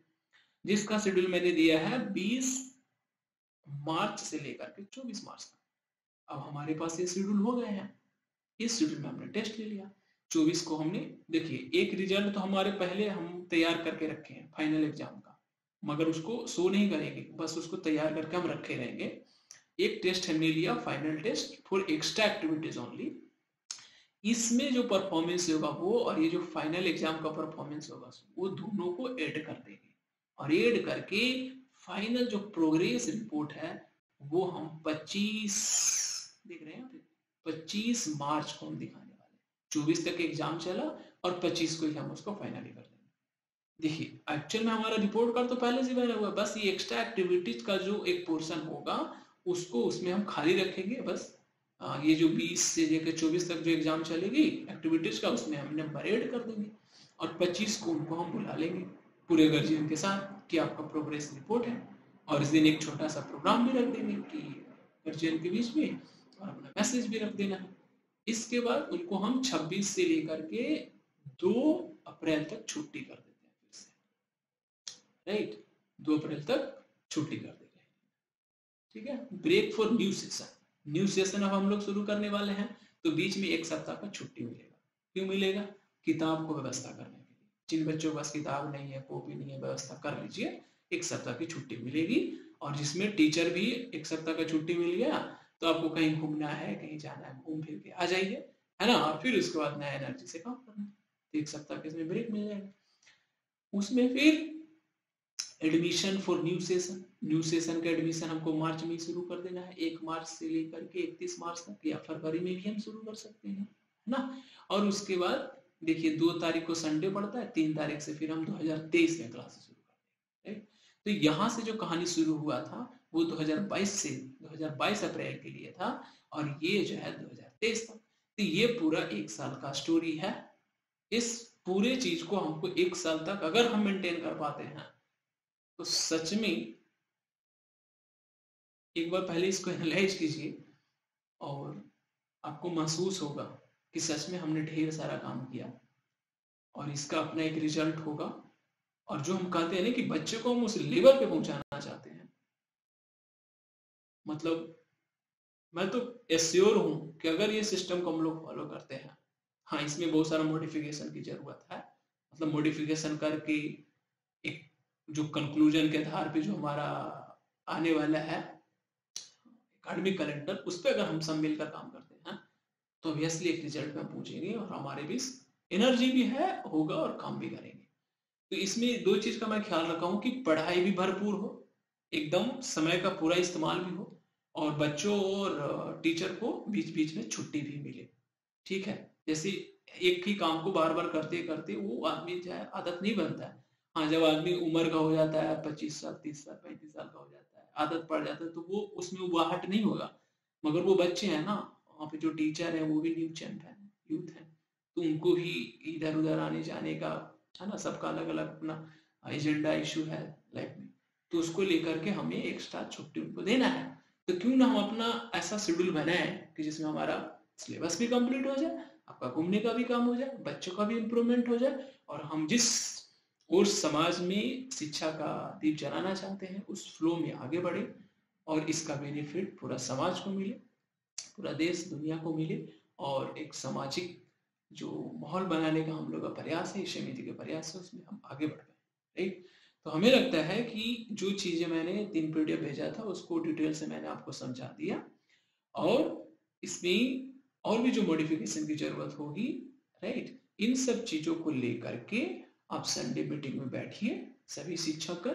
जिसका शेड्यूल मैंने दिया है 20 मार्च से लेकर के 24 मार्च तक। अब हमारे पास ये शेड्यूल हो गए हैं, इस शेड्यूल में हमने टेस्ट ले लिया। 24 को हमने देखिए एक रिजल्ट तो हमारे पहले हम तैयार करके रखे हैं फाइनल एग्जाम का, मगर उसको शो नहीं करेंगे, बस उसको तैयार करके हम रखे रहेंगे। एक टेस्ट हमने लिया, final test for extra activities only. इसमें जो परफॉर्मेंस होगा वो, और ये जो फाइनल एग्जाम का परफॉर्मेंस होगा वो दोनों को ऐड कर देंगे, और ऐड करके फाइनल जो प्रोग्रेस रिपोर्ट है वो हम 25 देख रहे हैं, 25 मार्च को हम दिखाने वाले हैं। 24 तक एग्जाम चला और 25 को ही हम उसको फाइनली कर देंगे। देखिए एक्चुअल में हमारा रिपोर्ट कार्ड तो पहले से बना हुआ है, बस ये एक्स्ट्रा एक्टिविटीज का जो एक पोर्शन होगा उसको उसमें हम खाली रखेंगे बस। ये जो 20 से लेकर 24 तक जो एग्जाम चलेगी एक्टिविटीज का, उसमें हम नंबर ऐड कर देंगे, और 25 को उनको हम बुला लेंगे पूरे गार्जियन के साथ कि आपका प्रोग्रेस रिपोर्ट है, और इस दिन एक छोटा सा प्रोग्राम भी रख देंगे कि गार्जियन के बीच में, और अपना मैसेज भी रख देना है। इसके बाद उनको हम 26 से लेकर के 2 अप्रैल तक छुट्टी कर देते हैं फिर से, राइट। 2 अप्रैल तक छुट्टी कर दी गई। ठीक है, break for new session. New session अब हम लोग शुरू करने वाले हैं, तो बीच में 1 सप्ताह का छुट्टी मिलेगा। क्यों मिलेगा? किताब को व्यवस्था करने के लिए। जिन बच्चों के पास किताब नहीं है, कॉपी नहीं है, व्यवस्था कर लीजिए। 1 सप्ताह की छुट्टी मिलेगी, और जिसमें टीचर भी 1 सप्ताह का छुट्टी मिल गया, तो आपको कहीं घूमना है, कहीं जाना है, घूम फिर के आ जाइए, है ना। और फिर उसके बाद नया एनर्जी से काम करना है। तो 1 सप्ताह के इसमें ब्रेक मिल जाएगा। उसमें फिर admission for new session. New session का एडमिशन हमको मार्च में शुरू कर देना है, 1 मार्च से लेकर के 31 मार्च तक, या फरवरी में भी हम शुरू कर सकते हैं, है ना। और उसके बाद देखिए 2 तारीख को संडे पड़ता है, 3 तारीख से फिर हम 2023 में क्लासेस शुरू करते हैं। तो यहाँ से जो कहानी शुरू हुआ था वो 2022 अप्रैल के लिए था, और ये जो है 2023 तक। तो ये पूरा 1 साल का स्टोरी है। इस पूरे चीज को हमको 1 साल तक अगर हम मेंटेन कर पाते हैं, तो सच में एक बार पहले इसको एनालाइज कीजिए, और आपको महसूस होगा कि सच में हमने ढेर सारा काम किया, और इसका अपना एक रिजल्ट होगा। और जो हम कहते हैं ना कि बच्चे को हम उस लेवल पे पहुंचाना चाहते हैं, मतलब मैं तो एश्योर हूं कि अगर ये सिस्टम को हम लोग फॉलो करते हैं, हाँ इसमें बहुत सारा मॉडिफिकेशन की जरूरत है, मतलब मॉडिफिकेशन करके एक जो कंक्लूजन के आधार पे जो हमारा आने वाला है एकेडमिक कैलेंडर, उस पर अगर हम सब मिलकर काम करते हैं, तो ऑब्वियसली एक रिजल्ट में पहुंचेंगे, और हमारे भी एनर्जी भी है, होगा, और काम भी करेंगे। तो इसमें 2 चीज का मैं ख्याल रखा हूं कि पढ़ाई भी भरपूर हो, एकदम समय का पूरा इस्तेमाल भी हो, और बच्चों और टीचर को बीच बीच में छुट्टी भी मिले। ठीक है, जैसे एक ही काम को बार बार करते करते वो आदमी जो है आदत नहीं बनता है। हाँ, जब आदमी उम्र का हो जाता है, 25 साल, 30 साल, 35 साल का हो जाता है, आदत पड़ जाता है, तो वो उसमें उबाहट नहीं होगा। मगर वो बच्चे हैं ना, वहाँ पे जो टीचर है वो भी न्यू चैम्प है, यूथ है, तो उनको भी इधर उधर आने जाने का, है ना, सबका अलग अलग अपना एजेंडा इशू है लाइफ में, तो उसको लेकर के हमें एक्स्ट्रा छुट्टी उनको देना है। तो क्यों ना हम अपना ऐसा शेड्यूल बनाए कि जिसमें हमारा सिलेबस भी कंप्लीट हो जाए, आपका घूमने का भी काम हो जाए, बच्चों का भी इम्प्रूवमेंट हो जाए, और हम जिस उस समाज में शिक्षा का दीप जलाना चाहते हैं उस फ्लो में आगे बढ़े, और इसका बेनिफिट पूरा समाज को मिले, पूरा देश दुनिया को मिले, और एक सामाजिक जो माहौल बनाने का हम लोग का प्रयास है, समिति के प्रयास है, उसमें हम आगे बढ़ पाए। राइट। तो हमें लगता है कि जो चीजें मैंने 3 पीडीएफ भेजा था उसको डिटेल से मैंने आपको समझा दिया, और इसमें और भी जो मॉडिफिकेशन की जरूरत होगी, राइट, इन सब चीजों को लेकर के आप संडे मीटिंग में बैठिए सभी शिक्षक,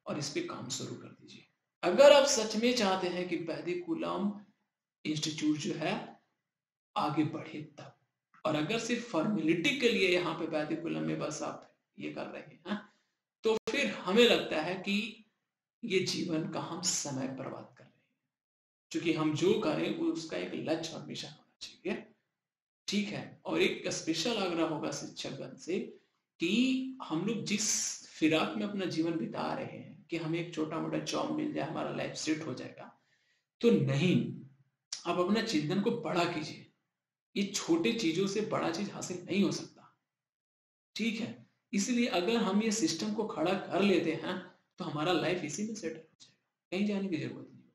और इस पे काम शुरू कर दीजिए। अगर आप सच में चाहते हैं कि वैदिकुलम इंस्टीट्यूट जो है आगे बढ़े तब, और अगर सिर्फ फॉर्मेलिटी के लिए यहाँ पे वैदिकुलम में बस आप ये कर रहे हैं, तो फिर हमें लगता है कि ये जीवन का हम समय बर्बाद कर रहे हैं। क्योंकि हम जो करें वो उसका एक लक्ष्य और मिशन होना चाहिए। ठीक है, और एक स्पेशल आग्रह होगा शिक्षकगण से कि हम लोग जिस फिराक में अपना जीवन बिता रहे हैं कि हमें एक छोटा मोटा जॉब मिल जाए, हमारा लाइफ सेट हो जाएगा, तो नहीं, आप अपना चिंतन को बड़ा कीजिए। ये छोटे चीजों से बड़ा चीज हासिल नहीं हो सकता। ठीक है, इसलिए अगर हम ये सिस्टम को खड़ा कर लेते हैं, तो हमारा लाइफ इसी में सेटल हो जाएगा, कहीं जाने की जरूरत नहीं होगी,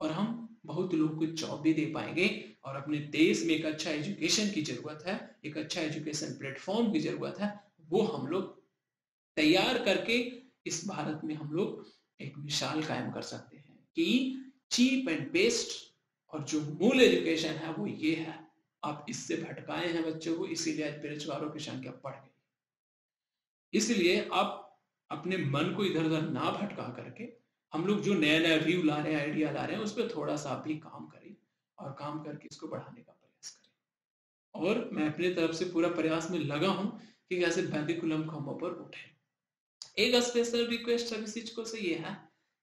और हम बहुत लोगों को जॉब भी दे पाएंगे। और अपने देश में एक अच्छा एजुकेशन की जरूरत है, एक अच्छा एजुकेशन प्लेटफॉर्म की जरूरत है, वो हम लोग तैयार करके इस भारत में हम लोग एक मिसाल कायम कर सकते हैं कि चीप एंड बेस्ट, और जो मूल एजुकेशन है वो ये है। आप इससे भटकाए हैं बच्चों को, इसीलिए आज बेरोजगारों की संख्या बढ़ गई। इसलिए आप अपने मन को इधर उधर ना भटका करके, हम लोग जो नया नया व्यू ला रहे हैं, आइडिया ला रहे हैं, उस पर थोड़ा सा भी काम करें, और काम करके इसको बढ़ाने का प्रयास करें। और मैं अपने तरफ से पूरा प्रयास में लगा हूं कि कैसे वैदिकुलम को हम ऊपर उठे। एक स्पेशल रिक्वेस्ट सभी शिक्षकों से ये है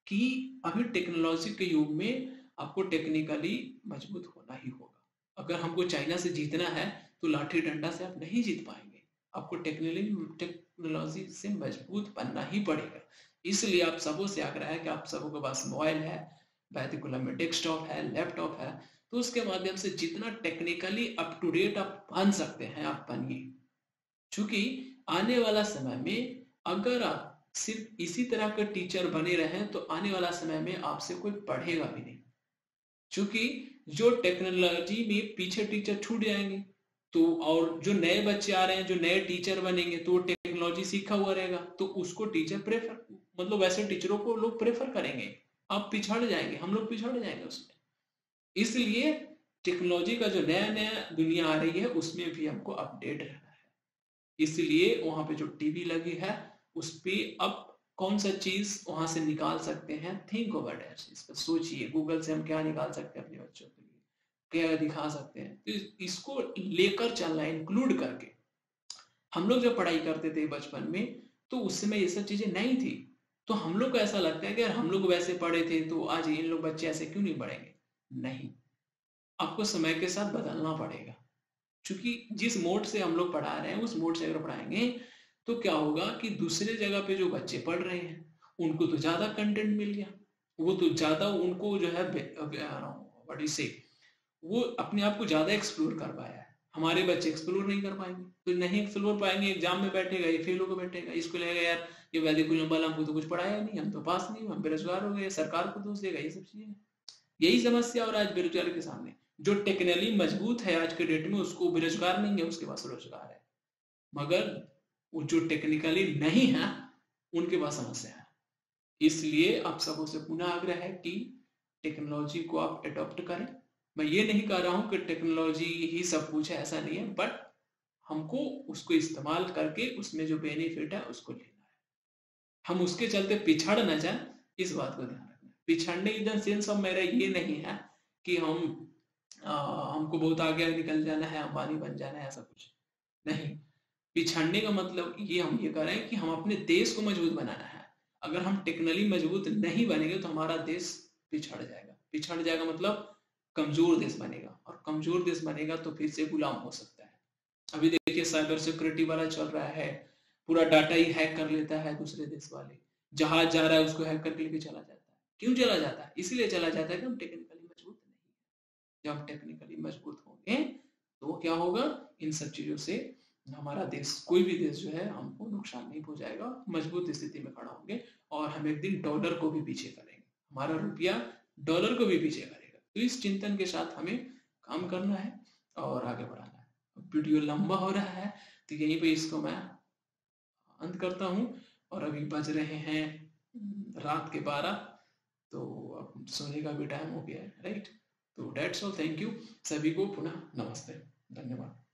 कि अभी टेक्नोलॉजी के युग में आपको टेक्निकली मजबूत होना ही होगा। अगर हमको चाइना से जीतना है, तो लाठी डंडा से आप नहीं जीत पाएंगे, आपको टेक्नोलॉजी से मजबूत बनना ही पड़ेगा। इसलिए आप सबों से आग्रह है कि आप सबों के पास मोबाइल है, वैदिकुलम में डेस्कटॉप है, लैपटॉप है, तो उसके माध्यम से जितना टेक्निकली अप टू डेट आप बन सकते हैं आप बनिए। क्योंकि आने वाला समय में अगर आप सिर्फ इसी तरह के टीचर बने रहें तो आने वाला समय में आपसे कोई पढ़ेगा भी नहीं, क्योंकि जो टेक्नोलॉजी में पीछे टीचर छूट जाएंगे, तो और जो नए बच्चे आ रहे हैं, जो नए टीचर बनेंगे, तो वो टेक्नोलॉजी सीखा हुआ रहेगा, तो उसको टीचर प्रेफर, मतलब वैसे टीचरों को लोग प्रेफर करेंगे। आप पिछड़ जाएंगे, हम लोग पिछड़ जाएंगे उसमें। इसलिए टेक्नोलॉजी का जो नया नया दुनिया आ रही है उसमें भी हमको अपडेट रहना है। इसलिए वहां पे जो टीवी लगी है उस पर अब कौन सा चीज वहां से निकाल सकते हैं, थिंक ओवर दैट, इस पर सोचिए। गूगल से हम क्या निकाल सकते हैं अपने बच्चों के लिए, क्या दिखा सकते हैं, तो इसको लेकर चलना है, इंक्लूड करके। हम लोग जब पढ़ाई करते थे बचपन में तो उस समय ये सब चीजें नहीं थी, तो हम लोग को ऐसा लगता है कि यार हम लोग वैसे पढ़े थे तो आज इन लोग बच्चे ऐसे क्यों नहीं पढ़ेंगे। नहीं, आपको समय के साथ बदलना पड़ेगा, क्योंकि जिस मोड से हम लोग पढ़ा रहे हैं उस मोड से अगर पढ़ाएंगे तो क्या होगा कि दूसरे जगह पे जो बच्चे पढ़ रहे हैं उनको तो ज्यादा कंटेंट मिल गया, वो तो ज्यादा उनको जो है व्हाट यू से, वो अपने आप को ज्यादा एक्सप्लोर कर पाया है। हमारे बच्चे एक्सप्लोर नहीं कर पाएंगे, तो नहीं एक्सप्लोर पाएंगे, एग्जाम में बैठेगा ये फेल होकर बैठेगा, इसको लगेगा यार ये वैदिक कुलम्बल हमको तो कुछ पढ़ाया नहीं, हम तो पास नहीं हुए, हम बेरोजगार हो गए, सरकार को दोष देगा, ये सब चीजें। यही समस्या और आज बेरोजगारी के सामने, जो टेक्निकली मजबूत है आज के डेट में उसको बेरोजगार नहीं है, उसके पास रोजगार है, मगर वो जो टेक्निकली नहीं है उनके पास समस्या है। इसलिए आप सबों से पुनः आग्रह है कि टेक्नोलॉजी को आप अडॉप्ट करें। मैं ये नहीं कह रहा हूं कि टेक्नोलॉजी ही सब कुछ है, ऐसा नहीं है, बट हमको उसको इस्तेमाल करके उसमें जो बेनिफिट है उसको लेना है, हम उसके चलते पिछड़ न जाए, इस बात को ध्यान रखना। पिछड़ने इन द सेंस ऑफ मेरा ये नहीं है कि हमको बहुत आगे निकल जाना है, अंबानी बन जाना है, ऐसा कुछ नहीं। पिछड़ने का मतलब ये हम ये कर रहे हैं कि हम अपने देश को मजबूत बनाना है। अगर हम टेक्निकली मजबूत नहीं बनेंगे तो हमारा देश पिछड़ जाएगा, पिछड़ जाएगा मतलब कमजोर देश बनेगा, और कमजोर देश बनेगा तो फिर से गुलाम हो सकता है। अभी देखिए साइबर सिक्योरिटी वाला चल रहा है, पूरा डाटा ही हैक कर लेता है दूसरे देश वाले, जहाज जा रहा है उसको हैक करके लेके चला जाता है। क्यों चला जाता है? इसलिए चला जाता है कि हम टेक्निकली मजबूत नहीं है। जब हम टेक्निकली मजबूत होंगे तो क्या होगा, इन सब चीजों से हमारा देश, कोई भी देश जो है हमको नुकसान नहीं पहुंचाएगा, मजबूत स्थिति में खड़ा होंगे, और हम एक दिन डॉलर को भी पीछे करेंगे, हमारा रुपया डॉलर को भी पीछे करेगा। तो इस चिंतन के साथ हमें काम करना है और आगे बढ़ाना है। वीडियो लंबा हो रहा है तो यहीं पे इसको मैं अंत करता हूँ, और अभी बज रहे हैं रात के 12, तो अब सोने का भी टाइम हो गया है, राइट। तो डेट्स ऑल, थैंक यू सभी को, पुनः नमस्ते, धन्यवाद।